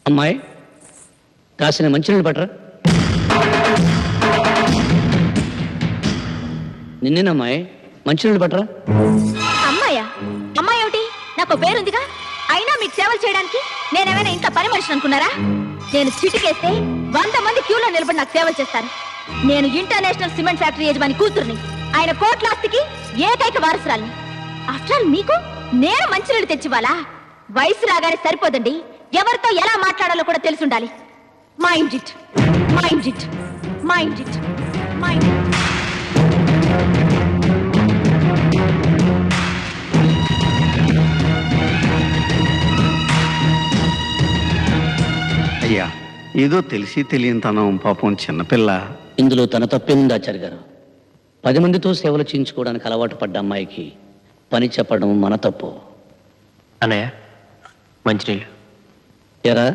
అమ్మాయి కాసిన మంచినీళ్ళు పట్టరా. నిన్నేనమ్మాయి మంచినీళ్ళు పట్టరా. అమ్మాయా? అమ్మాయి ఏమిటి? నాకు పేరుందిగా. అయినా మీకు సేవలు చేయడానికి నేనేమైనా ఇంకా పని మనిషిని అనుకున్నారా? నేను చిటికేస్తే 100 మంది క్యూలో నిలబడి నాకు సేవలు చేస్తారు. నేను ఇంటర్నేషనల్ సిమెంట్ ఫ్యాక్టరీ యజమాని కూతుర్ని. ఆయన కోట్లాస్తికి ఏకైక వారసురాల్ని. ఆఫ్టర్ ఆల్ మీకు నేను మంచినీళ్ళు తెచ్చివ్వాలా? వయసు రాగానే సరిపోదండి, ఎవరితో ఎలా మాట్లాడాలో కూడా తెలిసుండాలి. Mind it, mind it, mind it, mind it. అయ్యా, ఏదో తెలిసి తెలియనితనం, పాపం చిన్నపిల్ల. ఇందులో తన తప్పేముంది ఆచార్య గారు? 10 మందితో సేవలు చేయించుకోవడానికి అలవాటు పడ్డ అమ్మాయికి పని చెప్పడం మన తప్పు. అన్నయ్య మంచినీళ్ళు. ఎరా